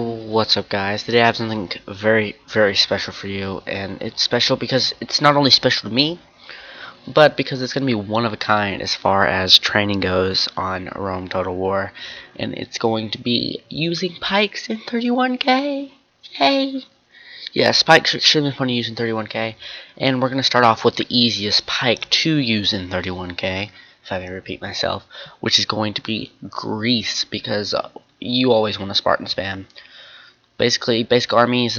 What's up, guys? Today I have something very, very special for you, and it's special because it's not only special to me, but because it's going to be one of a kind as far as training goes on Rome Total War, and it's going to be using pikes in 31K. Yay! Yeah, pikes are extremely fun to use in 31K, and we're going to start off with the easiest pike to use in 31K, if I may repeat myself, which is going to be Grease, because you always want a Spartan spam. Basically, basic armies,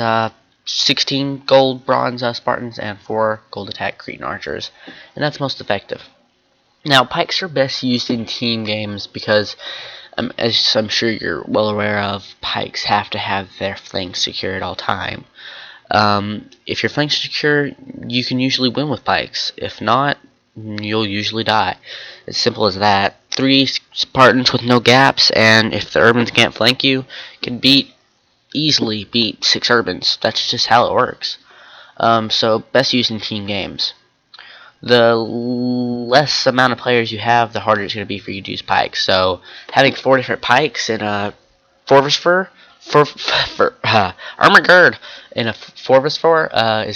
16 gold bronze Spartans and 4 gold attack Cretan archers, and that's most effective. Now, pikes are best used in team games because, as I'm sure you're well aware of, pikes have to have their flanks secure at all time. If your flanks are secure, you can usually win with pikes. If not, you'll usually die. It's simple as that. 3 Spartans with no gaps, and if the urbans can't flank you, can easily beat 6 urbans. That's just how it works. So best used in team games. The less amount of players you have, the harder it's going to be for you to use pikes. So having 4 different pikes in a 4 armor gird in a 4 is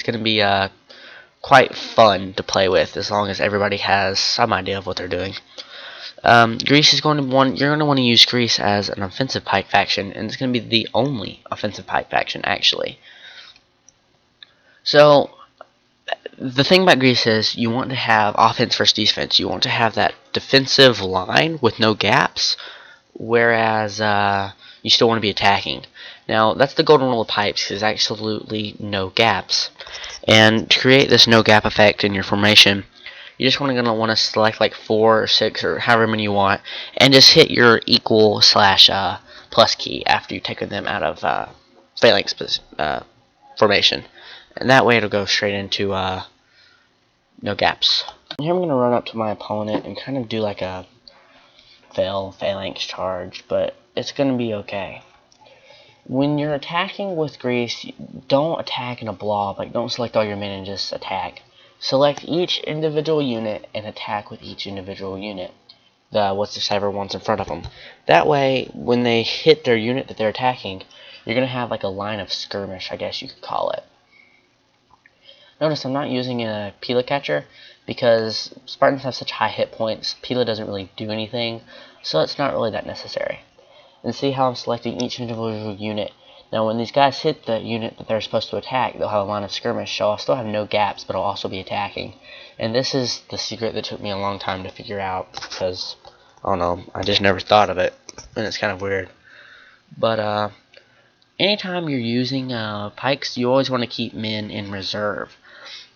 going to be quite fun to play with, as long as everybody has some idea of what they're doing. Greece is going to you're going to want to use Greece as an offensive pike faction, and it's going to be the only offensive pike faction, actually. So the thing about Greece is you want to have offense versus defense. You want to have that defensive line with no gaps, whereas you still want to be attacking. Now, that's the golden rule of pikes, there's absolutely no gaps. And to create this no gap effect in your formation, you're just going to want to select like 4 or 6 or however many you want, and just hit your equal / plus key after you've taken them out of phalanx formation. And that way it'll go straight into no gaps. And here I'm going to run up to my opponent and kind of do like a phalanx charge, but it's going to be okay. When you're attacking with Greece, don't attack in a blob. Like, don't select all your men and just attack. Select each individual unit and attack with each individual unit. Whichever one's in front of them. That way, when they hit their unit that they're attacking, you're going to have like a line of skirmish, I guess you could call it. Notice I'm not using a Pila catcher because Spartans have such high hit points. Pila doesn't really do anything, so it's not really that necessary. And see how I'm selecting each individual unit. Now when these guys hit the unit that they're supposed to attack, they'll have a line of skirmish, so I'll still have no gaps, but I'll also be attacking. And this is the secret that took me a long time to figure out, because, I don't know, I just never thought of it, and it's kind of weird. But, anytime you're using pikes, you always want to keep men in reserve.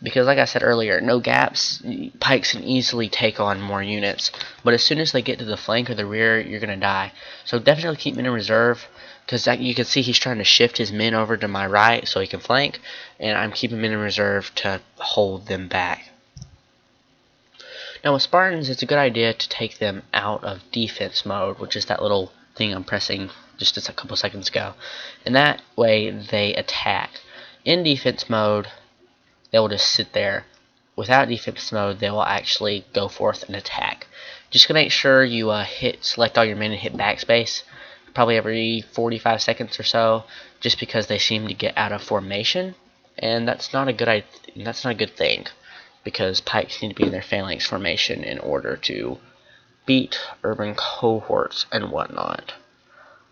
Because like I said earlier, no gaps, pikes can easily take on more units. But as soon as they get to the flank or the rear, you're going to die. So definitely keep men in reserve, because you can see he's trying to shift his men over to my right so he can flank. And I'm keeping men in reserve to hold them back. Now with Spartans, it's a good idea to take them out of defense mode, which is that little thing I'm pressing just a couple seconds ago. And that way they attack. In defense mode, they will just sit there. Without defense mode, they will actually go forth and attack. Just gonna make sure you select all your men and hit backspace, probably every 45 seconds or so, just because they seem to get out of formation, and that's not a good thing, because pikes need to be in their phalanx formation in order to beat urban cohorts and whatnot.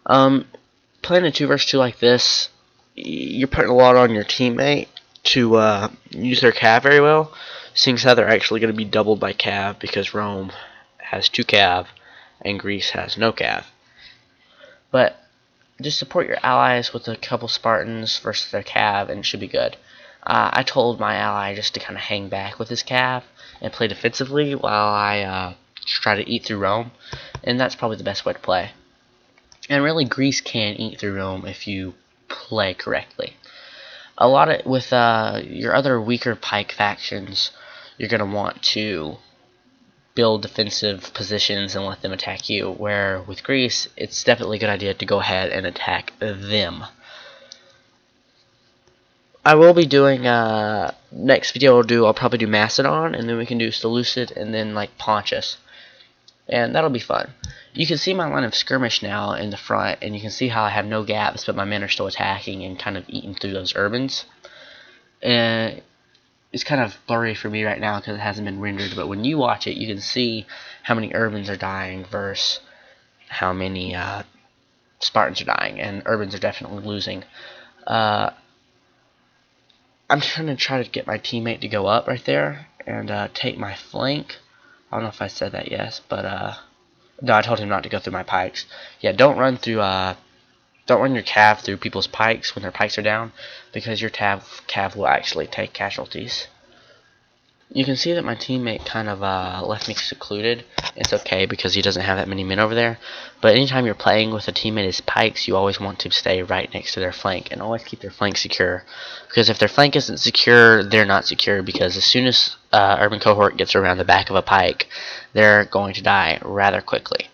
Playing a 2 vs 2 like this, you're putting a lot on your teammate to use their cav very well, seeing as how they're actually going to be doubled by cav, because Rome has 2 cav and Greece has no cav. But just support your allies with a couple Spartans versus their cav, and it should be good. I told my ally just to kind of hang back with his cav and play defensively while I try to eat through Rome, and that's probably the best way to play. And really, Greece can eat through Rome if you play correctly. With your other weaker pike factions, you're going to want to build defensive positions and let them attack you, where with Greece, it's definitely a good idea to go ahead and attack them. I will be doing, next video I'll probably do Macedon, and then we can do Seleucid, and then like Pontus. and that'll be fun. You can see my line of skirmish now in the front, and you can see how I have no gaps, but my men are still attacking and kind of eating through those urbans. And it's kind of blurry for me right now because it hasn't been rendered, but when you watch it, you can see how many urbans are dying versus how many Spartans are dying, and urbans are definitely losing. I'm trying to get my teammate to go up right there and take my flank. I don't know if I said that yes, but no, I told him not to go through my pikes. Yeah, don't run your cav through people's pikes when their pikes are down, because your cav will actually take casualties. You can see that my teammate kind of left me secluded. It's okay because he doesn't have that many men over there. But anytime you're playing with a teammate's pikes, you always want to stay right next to their flank and always keep their flank secure. Because if their flank isn't secure, they're not secure. Because as soon as urban cohort gets around the back of a pike, they're going to die rather quickly.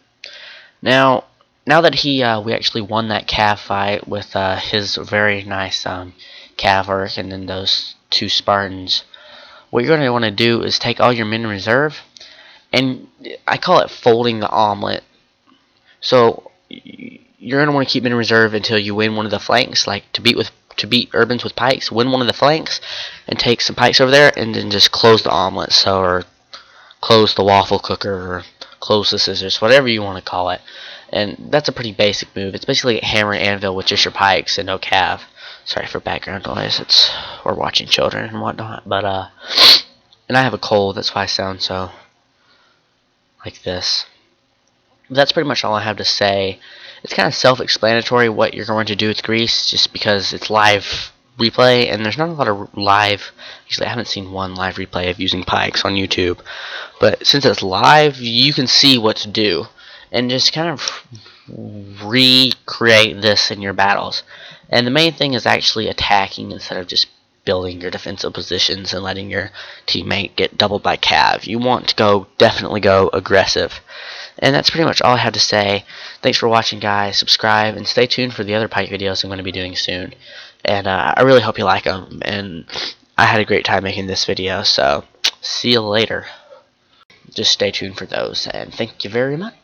Now that we actually won that cav fight with his very nice cav work and then those 2 Spartans, what you're going to want to do is take all your men in reserve, and I call it folding the omelet. So you're going to want to keep men in reserve until you win one of the flanks, like to beat urbans with pikes, win one of the flanks, and take some pikes over there, and then just close the omelet, or close the waffle cooker, or close the scissors, whatever you want to call it. And that's a pretty basic move. It's basically a hammer and anvil with just your pikes and no cav. Sorry for background noise. We're watching children and whatnot. But and I have a cold. That's why I sound so like this. But that's pretty much all I have to say. It's kind of self-explanatory what you're going to do with Greece, just because it's live replay, and there's not a lot of live. Actually, I haven't seen one live replay of using pikes on YouTube. But since it's live, you can see what to do, and just kind of recreate this in your battles. And the main thing is actually attacking instead of just building your defensive positions and letting your teammate get doubled by cav. You want to definitely go aggressive. And that's pretty much all I have to say. Thanks for watching, guys. Subscribe and stay tuned for the other Pike videos I'm going to be doing soon. And I really hope you like them. And I had a great time making this video, so see you later. Just stay tuned for those, and thank you very much.